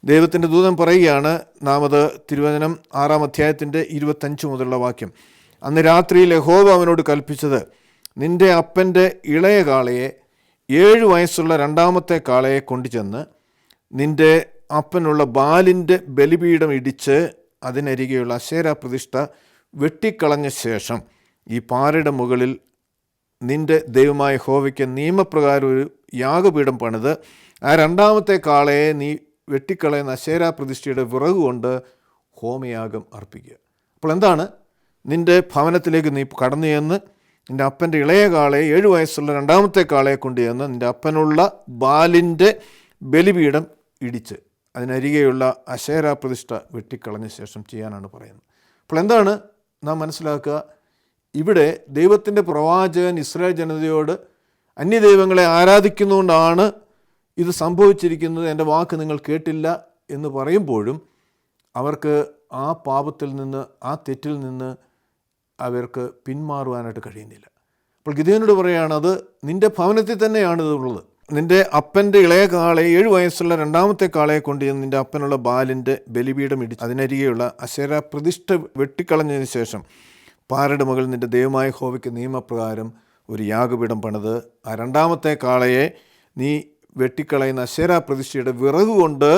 ദൈവത്തിൻ്റെ ദൂതൻ പറയുകയാണ്, നാം അത് തിരുവചനം 6-ാം അധ്യായത്തിൻ്റെ 25 മുതലുള്ള വാക്യം. അന്ന് രാത്രിയിൽ യഹോവ അവനോട് കൽപ്പിച്ചത്, നിൻ്റെ അപ്പൻ്റെ ഇളയ കാളയെ, 7 വയസ്സുള്ള രണ്ടാമത്തെ കാളയെ കൊണ്ടുചെന്ന് നിൻ്റെ അപ്പനുള്ള ബാലിൻ്റെ ബലിപീഠം ഇടിച്ച് അതിനരികെയുള്ള അശേരാ പ്രതിഷ്ഠ വെട്ടിക്കളഞ്ഞ ശേഷം ഈ പാറയുടെ മുകളിൽ നിൻ്റെ ദൈവമായ യഹോവയ്ക്ക് നിയമപ്രകാരം ഒരു യാഗപീഠം പണിത് ആ രണ്ടാമത്തെ കാളയെ നീ വെട്ടിക്കളയുന്ന അശേരാ പ്രതിഷ്ഠയുടെ വിറകുകൊണ്ട് ഹോമയാഗം അർപ്പിക്കുക. അപ്പോൾ എന്താണ്? നിൻ്റെ ഭവനത്തിലേക്ക് നീ കടന്നു ചെന്ന് നിൻ്റെ അപ്പൻ്റെ ഇളയ കാളയെ, 7 വയസ്സുള്ള രണ്ടാമത്തെ കാളയെ കൊണ്ടുചെന്ന് നിൻ്റെ അപ്പനുള്ള ബാലിൻ്റെ ബലിപീഠം ഇടിച്ച് അതിനരികെയുള്ള അശേരാ പ്രതിഷ്ഠ വെട്ടിക്കളഞ്ഞ ശേഷം ചെയ്യാനാണ് പറയുന്നത്. അപ്പോൾ എന്താണ് നാം മനസ്സിലാക്കുക? ഇവിടെ ദൈവത്തിൻ്റെ പ്രവാചകൻ ഇസ്രായേൽ ജനതയോട് അന്യദൈവങ്ങളെ ആരാധിക്കുന്നതുകൊണ്ടാണ് ഇത് സംഭവിച്ചിരിക്കുന്നത്, എൻ്റെ വാക്ക് നിങ്ങൾ കേട്ടില്ല എന്ന് പറയുമ്പോഴും അവർക്ക് ആ പാപത്തിൽ നിന്ന്, ആ തെറ്റിൽ നിന്ന് അവർക്ക് പിന്മാറുവാനായിട്ട് കഴിയുന്നില്ല. അപ്പോൾ ഗിദെയോനോട് പറയുകയാണ്, അത് നിൻ്റെ ഭവനത്തിൽ തന്നെയാണ് ഇതുള്ളത്. നിൻ്റെ അപ്പൻ്റെ ഇളയ കാളയെ, 7 വയസ്സുള്ള രണ്ടാമത്തെ കാളയെ കൊണ്ട് നിൻ്റെ അപ്പനുള്ള ബാലിൻ്റെ ബലിപീഠം ഇടിച്ച് അതിനരികെയുള്ള അശേരാ പ്രതിഷ്ഠ വെട്ടിക്കളഞ്ഞതിന് ശേഷം പാറയുടെ മകൾ നിൻ്റെ ദൈവമായ യഹോവയ്ക്ക് നിയമപ്രകാരം ഒരു യാഗപീഠം പണിത് ആ രണ്ടാമത്തെ കാളയെ നീ വെട്ടിക്കളയുന്ന അശേരാ പ്രതിഷ്ഠയുടെ വിറക് കൊണ്ട്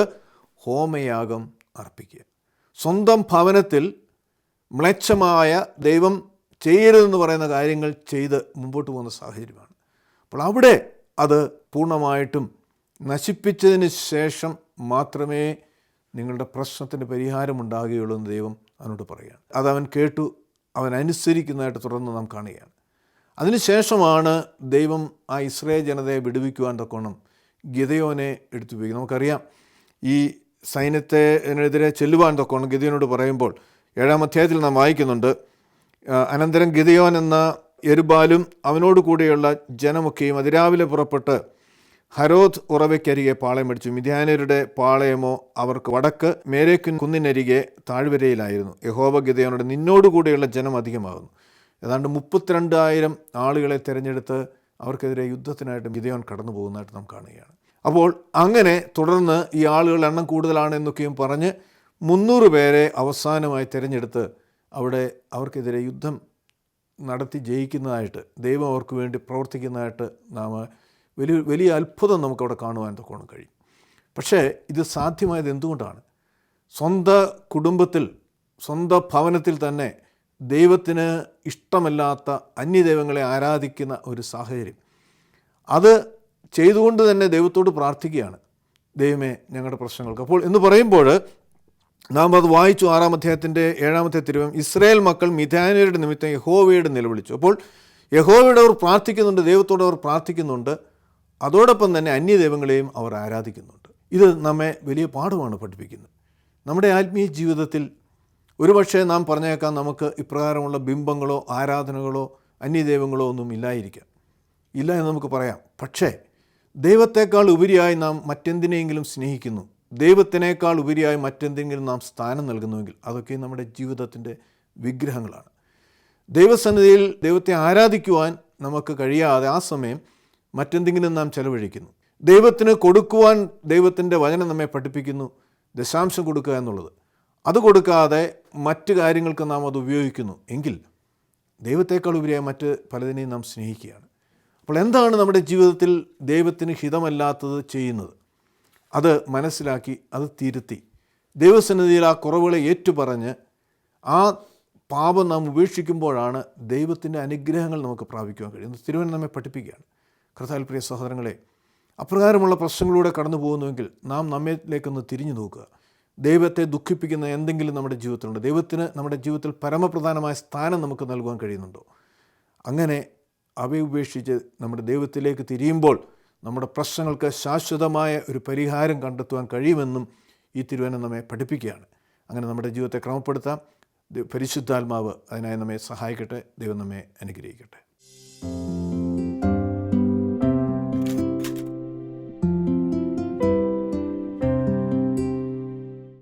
ഹോമയാഗം അർപ്പിക്കുക. സ്വന്തം ഭവനത്തിൽ മ്ലേച്ഛമായ, ദൈവം ചെയ്യരുതെന്ന് പറയുന്ന കാര്യങ്ങൾ ചെയ്ത് മുമ്പോട്ട് പോകുന്ന സാഹചര്യമാണ്. അപ്പോൾ അവിടെ അത് പൂർണ്ണമായിട്ടും നശിപ്പിച്ചതിന് ശേഷം മാത്രമേ നിങ്ങളുടെ പ്രശ്നത്തിന് പരിഹാരമുണ്ടാകുകയുള്ളൂ എന്ന് ദൈവം അവനോട് പറയുകയാണ്. അതവൻ കേട്ടു, അവൻ അനുസരിക്കുന്നതായിട്ട് തുടർന്ന് നാം കാണുകയാണ്. അതിനുശേഷമാണ് ദൈവം ആ ഇസ്രായേൽ ജനതയെ വിടുവിക്കുവാൻ തക്കോണം ഗിദെയോനെ എടുത്തുപയോഗിക്കും. നമുക്കറിയാം, ഈ സൈന്യത്തിനെതിരെ ചെല്ലുവാൻ തക്കോണം ഗിദെയോനോട് പറയുമ്പോൾ 7-ാം അധ്യായത്തിൽ നാം വായിക്കുന്നുണ്ട്, അനന്തരം ഗിദെയോൻ എന്ന യെരുബ്ബാലും അവനോട് കൂടെയുള്ള ജനമൊക്കെയും അതിരാവിലെ പുറപ്പെട്ട് ഹരോദ് ഉറവയ്ക്കരികെ പാളയമടിച്ചു. മിദ്യാന്യരുടെ പാളയമോ അവർക്ക് വടക്ക് മേരേക്കിൻ കുന്നിനരികെ താഴ്വരയിലായിരുന്നു. യഹോവ ഗിദെയോനോട്, നിന്നോടുകൂടെയുള്ള ജനം അധികമാകുന്നു. ഏതാണ്ട് 32,000 ആളുകളെ തിരഞ്ഞെടുത്ത് അവർക്കെതിരെ യുദ്ധത്തിനായിട്ട് ഗിദെയോൻ കടന്നു പോകുന്നതായിട്ട് നാം കാണുകയാണ്. അപ്പോൾ അങ്ങനെ തുടർന്ന് ഈ ആളുകളുടെ എണ്ണം കൂടുതലാണ് എന്നൊക്കെയും പറഞ്ഞ് 300 പേരെ അവസാനമായി തിരഞ്ഞെടുത്ത് അവിടെ അവർക്കെതിരെ യുദ്ധം നടത്തി ജയിക്കുന്നതായിട്ട്, ദൈവം അവർക്ക് വേണ്ടി പ്രവർത്തിക്കുന്നതായിട്ട് നാം വലിയ അത്ഭുതം നമുക്കവിടെ കാണുവാൻ തക്കോണം കഴിയും. പക്ഷേ ഇത് സാധ്യമായത് എന്തുകൊണ്ടാണ്? സ്വന്തം കുടുംബത്തിൽ, സ്വന്തം ഭവനത്തിൽ തന്നെ ദൈവത്തിന് ഇഷ്ടമല്ലാത്ത അന്യദൈവങ്ങളെ ആരാധിക്കുന്ന ഒരു സാഹചര്യം, അത് ചെയ്തുകൊണ്ട് തന്നെ ദൈവത്തോട് പ്രാർത്ഥിക്കുകയാണ്, ദൈവമേ ഞങ്ങളുടെ പ്രശ്നങ്ങൾക്ക്. അപ്പോൾ എന്ന് പറയുമ്പോൾ നാം അത് വായിച്ചു 6-ാം അധ്യായത്തിൻ്റെ 7-ാമത്തെ തിരുവചനം, ഇസ്രായേൽ മക്കൾ മിദ്യാന്യരുടെ നിമിത്തം യഹോവയോട് നിലവിളിച്ചു. അപ്പോൾ യഹോവയോട് അവർ പ്രാർത്ഥിക്കുന്നുണ്ട്, ദൈവത്തോട് അവർ പ്രാർത്ഥിക്കുന്നുണ്ട്, അതോടൊപ്പം തന്നെ അന്യദൈവങ്ങളെയും അവർ ആരാധിക്കുന്നുണ്ട്. ഇത് നമ്മെ വലിയ പാഠമാണ് പഠിപ്പിക്കുന്നത്. നമ്മുടെ ആത്മീയ ജീവിതത്തിൽ ഒരുപക്ഷെ നാം പറഞ്ഞേക്കാം, നമുക്ക് ഇപ്രകാരമുള്ള ബിംബങ്ങളോ ആരാധനകളോ അന്യദൈവങ്ങളോ ഒന്നും ഇല്ലായിരിക്കാം, ഇല്ല എന്ന് നമുക്ക് പറയാം. പക്ഷേ ദൈവത്തെക്കാൾ ഉപരിയായി നാം മറ്റെന്തിനെങ്കിലും സ്നേഹിക്കുന്നു, ദൈവത്തിനേക്കാൾ ഉപരിയായി മറ്റെന്തെങ്കിലും നാം സ്ഥാനം നൽകുന്നുവെങ്കിൽ അതൊക്കെ നമ്മുടെ ജീവിതത്തിൻ്റെ വിഗ്രഹങ്ങളാണ്. ദൈവസന്നിധിയിൽ ദൈവത്തെ ആരാധിക്കുവാൻ നമുക്ക് കഴിയാതെ ആ സമയം മറ്റെന്തെങ്കിലും നാം ചെലവഴിക്കുന്നു. ദൈവത്തിന് കൊടുക്കുവാൻ ദൈവത്തിൻ്റെ വചനം നമ്മെ പഠിപ്പിക്കുന്നു, ദശാംശം കൊടുക്കുക എന്നുള്ളത്. അത് കൊടുക്കാതെ മറ്റ് കാര്യങ്ങൾക്ക് നാം അത് ഉപയോഗിക്കുന്നു എങ്കിൽ ദൈവത്തെക്കാൾ ഉപരിയായി മറ്റ് പലതിനെയും നാം സ്നേഹിക്കുകയാണ്. അപ്പോൾ എന്താണ് നമ്മുടെ ജീവിതത്തിൽ ദൈവത്തിന് ഹിതമല്ലാത്തത് ചെയ്യുന്നത്? അത് മനസ്സിലാക്കി അത് തിരുത്തി ദൈവസന്നിധിയിൽ ആ കുറവുകളെ ഏറ്റുപറഞ്ഞ് ആ പാപം നാം ഉപേക്ഷിക്കുമ്പോഴാണ് ദൈവത്തിൻ്റെ അനുഗ്രഹങ്ങൾ നമുക്ക് പ്രാപിക്കുവാൻ കഴിയുന്നത്. തിരുവചനം നമ്മെ പഠിപ്പിക്കുകയാണ്. കർത്താവിൽ പ്രിയ സഹോദരങ്ങളെ, അപ്രകാരമുള്ള പ്രശ്നങ്ങളിലൂടെ കടന്നു പോകുന്നുവെങ്കിൽ നാം നമ്മിലേക്കൊന്ന് തിരിഞ്ഞു നോക്കുക. ദൈവത്തെ ദുഃഖിപ്പിക്കുന്ന എന്തെങ്കിലും നമ്മുടെ ജീവിതത്തിലുണ്ട്? ദൈവത്തിന് നമ്മുടെ ജീവിതത്തിൽ പരമപ്രധാനമായ സ്ഥാനം നമുക്ക് നൽകുവാൻ കഴിയുന്നുണ്ടോ? അങ്ങനെ അവയെ ഉപേക്ഷിച്ച് നമ്മുടെ ദൈവത്തിലേക്ക് തിരിയുമ്പോൾ നമ്മുടെ പ്രശ്നങ്ങൾക്ക് ശാശ്വതമായ ഒരു പരിഹാരം കണ്ടെത്തുവാൻ കഴിയുമെന്നും ഈ തിരുവചനം നമ്മെ പഠിപ്പിക്കുകയാണ്. അങ്ങനെ നമ്മുടെ ജീവിതത്തെ ക്രമപ്പെടുത്താം. പരിശുദ്ധാത്മാവ് അതിനായി നമ്മെ സഹായിക്കട്ടെ. ദൈവം നമ്മെ അനുഗ്രഹിക്കട്ടെ.